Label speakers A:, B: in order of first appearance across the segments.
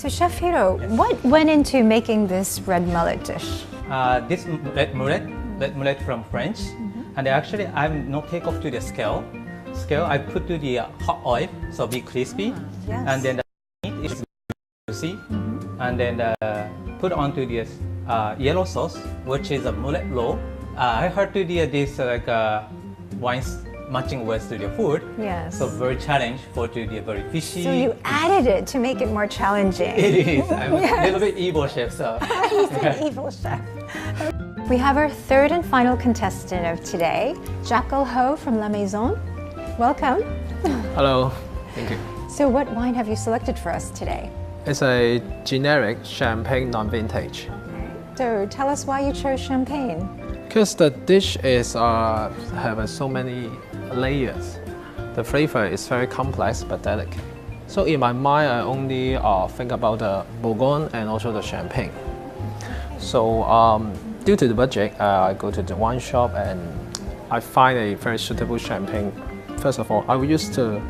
A: So Chef Hiro, what went into making this red mullet dish?
B: This red mullet from French, and actually I'm not take off to the scale. I put to the hot oil, so be crispy,
A: Yes.
B: and then the meat is juicy, and then put onto this yellow sauce, which is a mullet roll. I heard to the this wines matching with the food.
A: Yes.
B: So very challenge for to the very fishy.
A: So you added it to make it more challenging.
B: It is. I'm a little bit evil chef, so.
A: He's an evil chef. We have our third and final contestant of today, Jackal Ho from La Maison. Welcome.
C: Hello, thank you.
A: So what wine have you selected for us today?
C: It's a generic champagne non-vintage.
A: So tell us why you chose champagne.
C: Because the dish is have so many layers. The flavor is very complex but delicate. So in my mind, I only think about the Bourgogne and also the champagne. So due to the budget, I go to the wine shop and I find a very suitable champagne. First of all, I will use the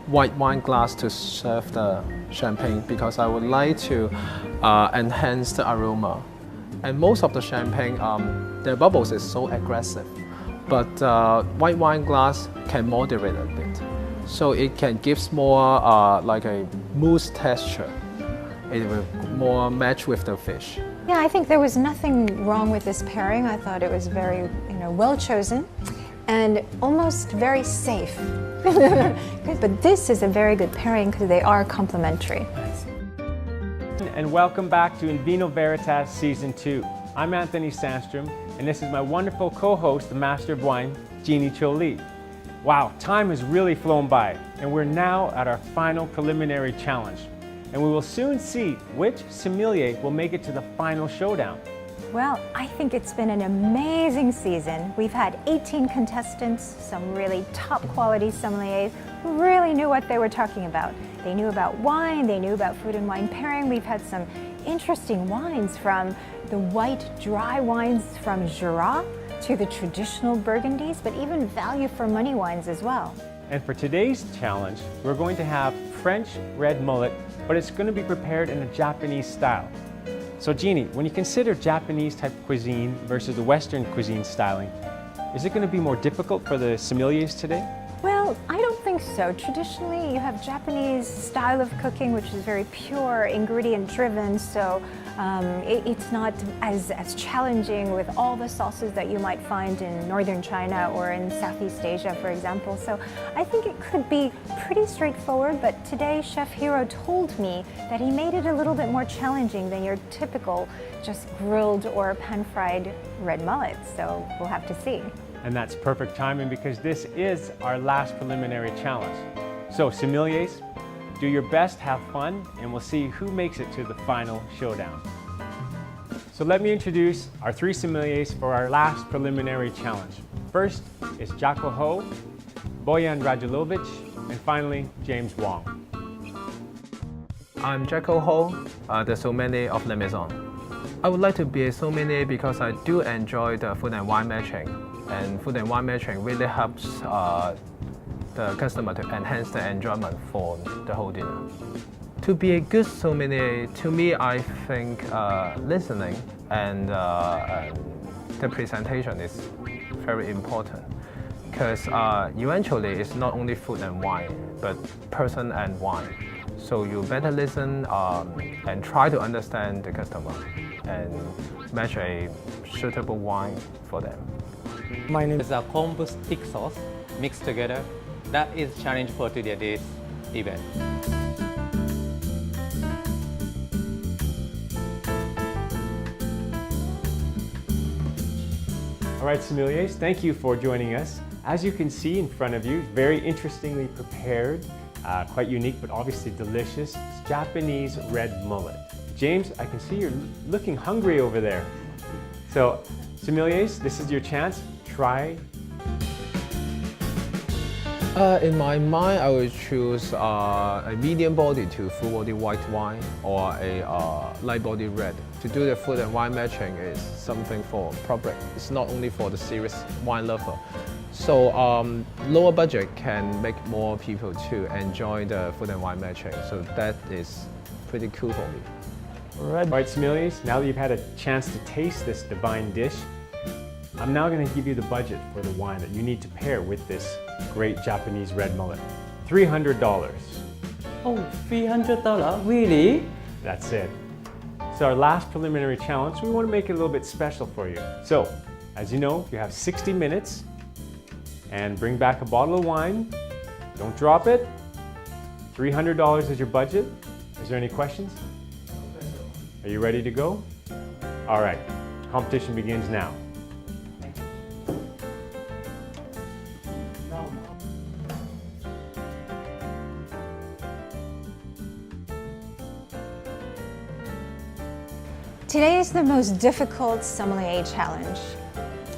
C: white wine glass to serve the champagne because I would like to enhance the aroma. And most of the champagne, their bubbles is so aggressive, but white wine glass can moderate a bit. So it can give more like a mousse texture. It will more match with the fish.
A: Yeah, I think there was nothing wrong with this pairing. I thought it was very, well chosen and almost very safe. But this is a very good pairing because they are complementary.
D: And welcome back to In Vino Veritas Season 2. I'm Anthony Sandstrom, and this is my wonderful co-host, the Master of Wine, Jeannie Cho Lee. Wow, time has really flown by, and we're now at our final preliminary challenge. And we will soon see which sommelier will make it to the final showdown.
A: Well, I think it's been an amazing season. We've had 18 contestants, some really top quality sommeliers who really knew what they were talking about. They knew about wine, they knew about food and wine pairing. We've had some interesting wines, from the white dry wines from Jura to the traditional Burgundies, but even value for money wines as well.
D: And for today's challenge, we're going to have French red mullet, but it's going to be prepared in a Japanese style. So Jeannie, when you consider Japanese type cuisine versus the Western cuisine styling, is it going to be more difficult for the sommeliers today?
A: Well, I don't think so. Traditionally, you have Japanese style of cooking, which is very pure, ingredient driven, so it's not as challenging with all the sauces that you might find in northern China or in Southeast Asia, for example. So I think it could be pretty straightforward, but today Chef Hiro told me that he made it a little bit more challenging than your typical just grilled or pan-fried red mullet, so we'll have to see.
D: And that's perfect timing because this is our last preliminary challenge. So sommeliers, do your best, have fun, and we'll see who makes it to the final showdown. So let me introduce our three sommeliers for our last preliminary challenge. First is Jackal Ho, Boyan Radulovic, and finally, James Wong.
C: I'm Jackal Ho, the sommelier of La Maison. I would like to be a sommelier because I do enjoy the food and wine matching. And food and wine matching really helps the customer to enhance the enjoyment for the whole dinner. To be a good sommelier, to me, I think listening and the presentation is very important. Because eventually it's not only food and wine, but person and wine. So you better listen and try to understand the customer and match a suitable wine for them.
B: My name is a kombu stick sauce mixed together. That is challenge for today's event.
D: All right, sommeliers, thank you for joining us. As you can see in front of you, very interestingly prepared, quite unique, but obviously delicious. It's Japanese red mullet. James, I can see you're looking hungry over there. So, sommeliers, this is your chance. Try.
C: In my mind, I would choose a medium body to full body white wine or a light body red. To do the food and wine matching is something for public. It's not only for the serious wine lover. So lower budget can make more people to enjoy the food and wine matching. So that is pretty cool for me.
D: All right, sommeliers, now that you've had a chance to taste this divine dish, I'm now going to give you the budget for the wine that you need to pair with this great Japanese red mullet. $300.
E: Oh, $300? Really?
D: That's it. So our last preliminary challenge, we want to make it a little bit special for you. So, as you know, you have 60 minutes and bring back a bottle of wine. Don't drop it. $300 is your budget. Is there any questions? Are you ready to go? All right, competition begins now.
A: Today is the most difficult sommelier challenge.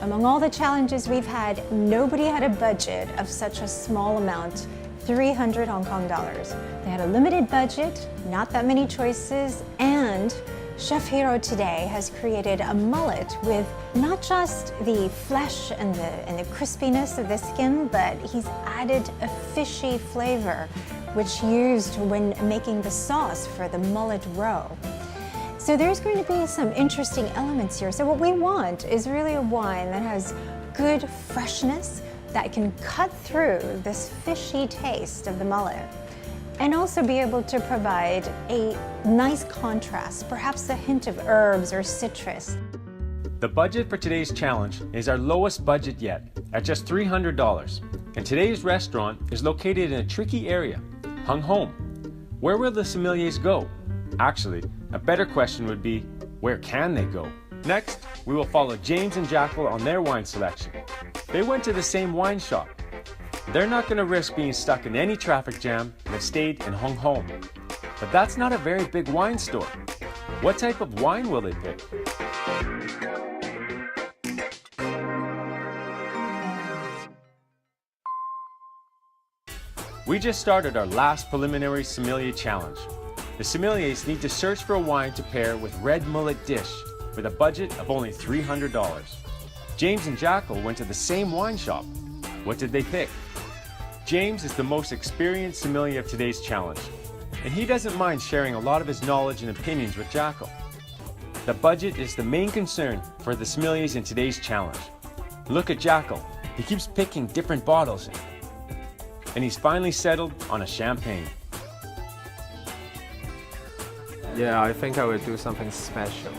A: Among all the challenges we've had, nobody had a budget of such a small amount, 300 Hong Kong dollars. They had a limited budget, not that many choices, and Chef Hero today has created a mullet with not just the flesh and the crispiness of the skin, but he's added a fishy flavor, which used when making the sauce for the mullet roe. So there's going to be some interesting elements here. So what we want is really a wine that has good freshness, that can cut through this fishy taste of the mullet, and also be able to provide a nice contrast, perhaps a hint of herbs or citrus.
D: The budget for today's challenge is our lowest budget yet, at just $300. And today's restaurant is located in a tricky area, Hung Hom. Where will the sommeliers go? Actually, a better question would be, where can they go? Next, we will follow James and Jackal on their wine selection. They went to the same wine shop. They're not going to risk being stuck in any traffic jam and have stayed in Hung Hom. But that's not a very big wine store. What type of wine will they pick? We just started our last preliminary sommelier challenge. The sommeliers need to search for a wine to pair with red mullet dish with a budget of only $300. James and Jackal went to the same wine shop. What did they pick? James is the most experienced sommelier of today's challenge, and he doesn't mind sharing a lot of his knowledge and opinions with Jackal. The budget is the main concern for the sommeliers in today's challenge. Look at Jackal. He keeps picking different bottles, and he's finally settled on a champagne.
C: Yeah, I think I will do something special.